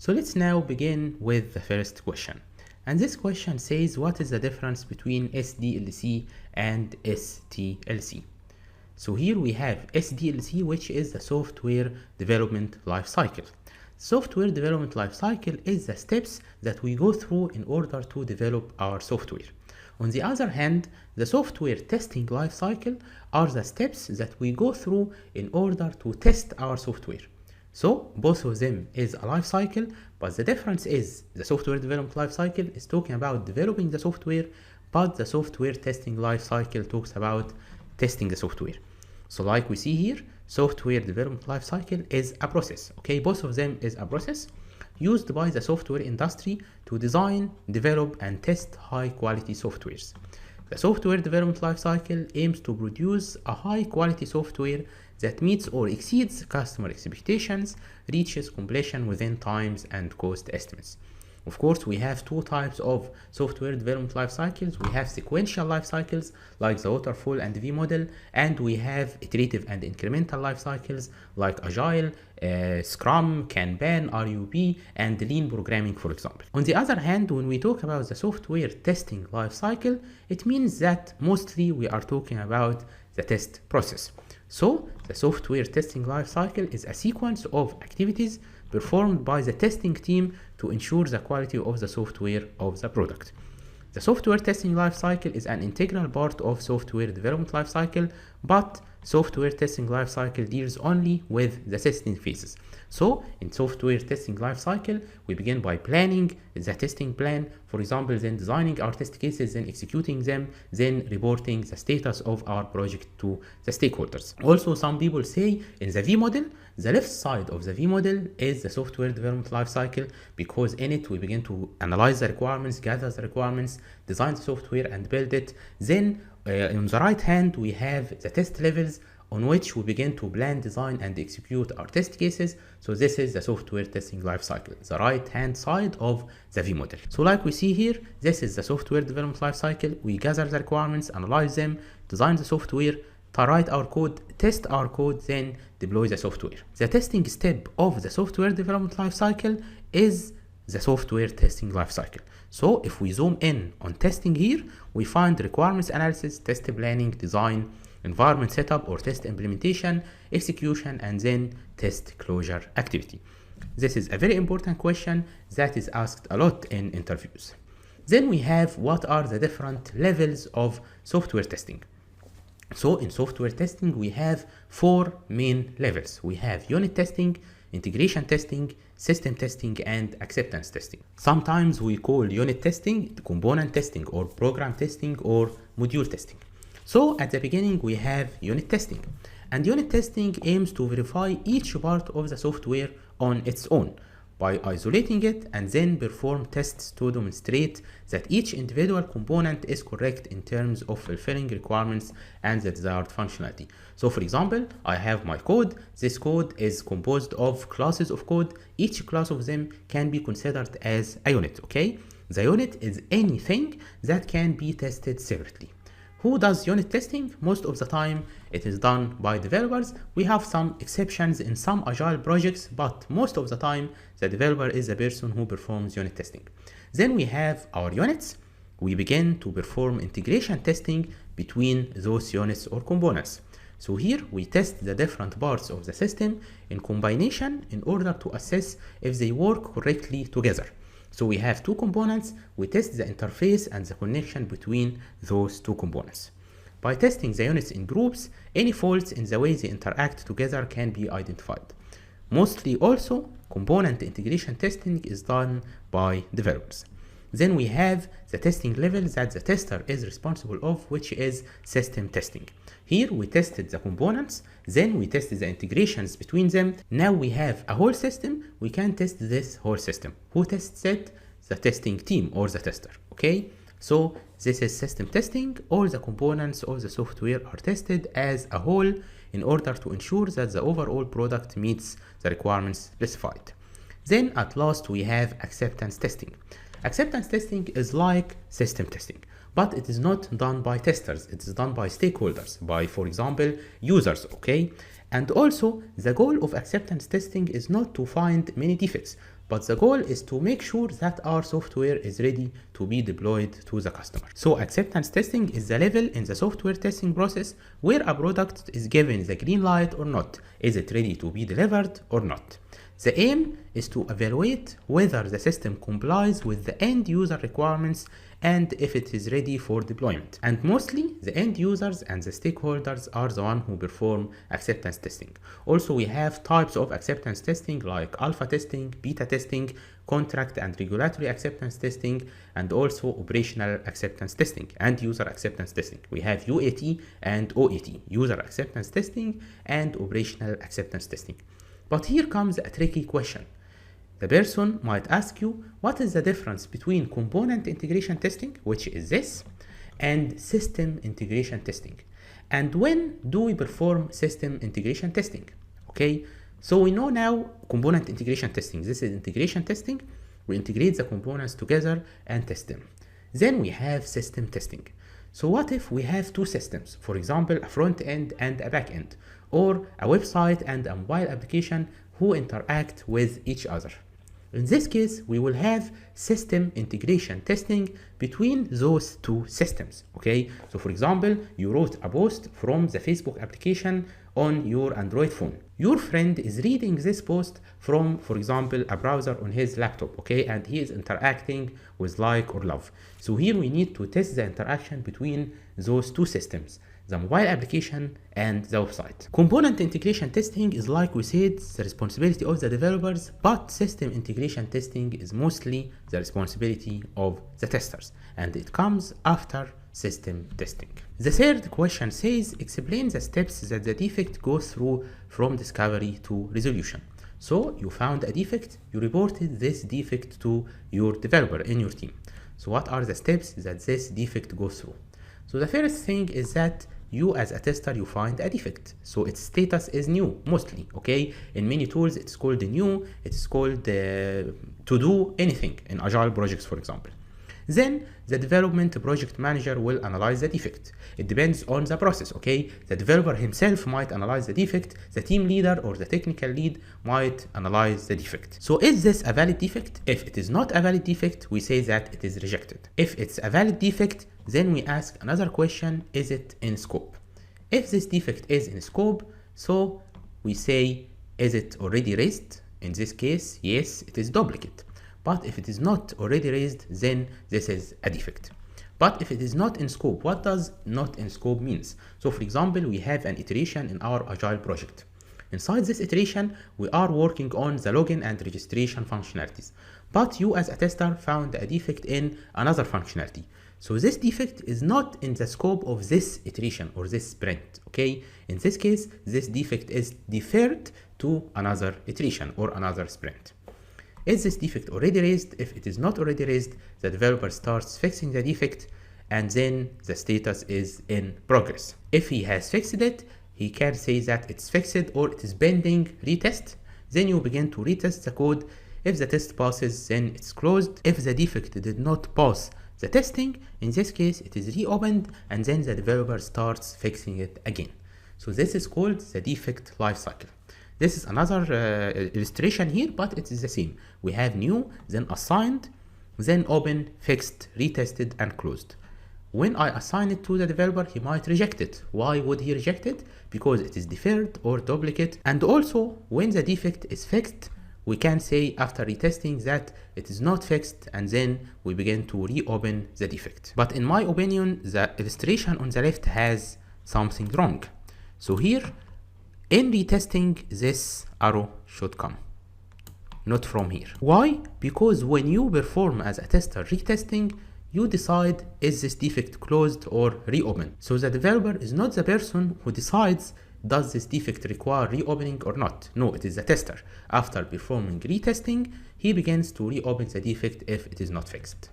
So let's now begin with the first question. And this question says, what is the difference between SDLC and STLC? So here we have SDLC, which is the software development lifecycle. Software development lifecycle is the steps that we go through in order to develop our software. On the other hand, the software testing lifecycle are the steps that we go through in order to test our software. So both of them is a life cycle, but the difference is the software development life cycle is talking about developing the software, but the software testing life cycle talks about testing the software. So like we see here, software development life cycle is a process. Okay, both of them is a process used by the software industry to design, develop, and test high quality softwares. The software development lifecycle aims to produce a high quality software that meets or exceeds customer expectations, reaches completion within times and cost estimates. Of course, we have two types of software development life cycles. We have sequential life cycles like the waterfall and V model, and we have iterative and incremental life cycles like Agile, Scrum, Kanban, RUP, and Lean programming, for example. On the other hand, when we talk about the software testing life cycle, it means that mostly we are talking about the test process. So the software testing life cycle is a sequence of activities performed by the testing team to ensure the quality of the software of the product. The software testing lifecycle is an integral part of software development lifecycle, but software testing lifecycle deals only with the testing phases. So in software testing lifecycle, we begin by planning the testing plan, for example, then designing our test cases, then executing them, then reporting the status of our project to the stakeholders. Also, some people say in the V model, the left side of the V model is the software development lifecycle, because in it we begin to analyze the requirements, gather the requirements, design the software and build it. Then on the right hand, we have the test levels on which we begin to plan, design, and execute our test cases. So this is the software testing lifecycle, the right hand side of the V model. So like we see here, this is the software development lifecycle. We gather the requirements, analyze them, design the software, to write our code, test our code, then deploy the software. The testing step of the software development lifecycle is the software testing lifecycle. So if we zoom in on testing here, we find requirements analysis, test planning, design, environment setup or test implementation, execution, and then test closure activity. This is a very important question that is asked a lot in interviews. Then we have what are the different levels of software testing. So in software testing, we have four main levels. We have unit testing, integration testing, system testing, and acceptance testing. Sometimes we call unit testing component testing or program testing or module testing. So at the beginning, we have unit testing, and unit testing aims to verify each part of the software on its own by isolating it and then perform tests to demonstrate that each individual component is correct in terms of fulfilling requirements and the desired functionality. So for example, I have my code. This code is composed of classes of code. Each class of them can be considered as a unit, okay? The unit is anything that can be tested separately. Who does unit testing? Most of the time it is done by developers. We have some exceptions in some agile projects, but most of the time the developer is the person who performs unit testing. Then we have our units. We begin to perform integration testing between those units or components. So here we test the different parts of the system in combination in order to assess if they work correctly together. So we have two components, we test the interface and the connection between those two components. By testing the units in groups, any faults in the way they interact together can be identified. Mostly also, component integration testing is done by developers. Then we have the testing level that the tester is responsible of, which is system testing. Here we tested the components, then we tested the integrations between them. Now we have a whole system, we can test this whole system. Who tests it? The testing team or the tester, okay? So this is system testing. All the components of the software are tested as a whole in order to ensure that the overall product meets the requirements specified. Then at last we have acceptance testing. Acceptance testing is like system testing, but it is not done by testers. It is done by stakeholders, by, for example, users, okay? And also, the goal of acceptance testing is not to find many defects, but the goal is to make sure that our software is ready to be deployed to the customer. So acceptance testing is the level in the software testing process where a product is given the green light or not. Is it ready to be delivered or not? The aim is to evaluate whether the system complies with the end user requirements and if it is ready for deployment. And mostly the end users and the stakeholders are the one who perform acceptance testing. Also, we have types of acceptance testing like alpha testing, beta testing, contract and regulatory acceptance testing, and also operational acceptance testing and user acceptance testing. We have UAT and OAT, user acceptance testing and operational acceptance testing. But here comes a tricky question. The person might ask you, what is the difference between component integration testing, which is this, and system integration testing? And when do we perform system integration testing? Okay, so we know now component integration testing. This is integration testing. We integrate the components together and test them. Then we have system testing. So what if we have two systems, for example, a front end and a back end, or a website and a mobile application who interact with each other? In this case, we will have system integration testing between those two systems, okay? So for example, you wrote a post from the Facebook application on your Android phone. Your friend is reading this post from, for example, a browser on his laptop, okay? And he is interacting with like or love. So here we need to test the interaction between those two systems, the mobile application and the website. Component integration testing is, like we said, the responsibility of the developers, but system integration testing is mostly the responsibility of the testers, and it comes after system testing. The third question says, explain the steps that the defect goes through from discovery to resolution. So you found a defect, you reported this defect to your developer in your team. So what are the steps that this defect goes through? So the first thing is that you as a tester, you find a defect. So its status is new, mostly, okay? In many tools, it's called new, it's called to do anything in agile projects, for example. Then the development project manager will analyze the defect. It depends on the process, okay? The developer himself might analyze the defect, the team leader or the technical lead might analyze the defect. So is this a valid defect? If it is not a valid defect, we say that it is rejected. If it's a valid defect, then we ask another question, is it in scope? If this defect is in scope, so we say, is it already raised? In this case, yes, it is duplicate. But if it is not already raised, then this is a defect. But if it is not in scope, what does not in scope means? So for example, we have an iteration in our agile project. Inside this iteration, we are working on the login and registration functionalities. But you as a tester found a defect in another functionality. So this defect is not in the scope of this iteration or this sprint, okay? In this case, this defect is deferred to another iteration or another sprint. Is this defect already raised? If it is not already raised, the developer starts fixing the defect and then the status is in progress. If he has fixed it, he can say that it's fixed or it is pending retest. Then you begin to retest the code. If the test passes, then it's closed. If the defect did not pass the testing, in this case, it is reopened and then the developer starts fixing it again. So this is called the defect lifecycle. This is another illustration here, but it is the same. We have new, then assigned, then open, fixed, retested, and closed. When I assign it to the developer, he might reject it. Why would he reject it? Because it is deferred or duplicate. And also, when the defect is fixed, we can say after retesting that it is not fixed, and then we begin to reopen the defect. But in my opinion, the illustration on the left has something wrong. So here, in retesting, this arrow should come, not from here. Why? Because when you perform as a tester retesting, you decide, is this defect closed or reopened? So the developer is not the person who decides, does this defect require reopening or not? No, it is the tester. After performing retesting, he begins to reopen the defect if it is not fixed.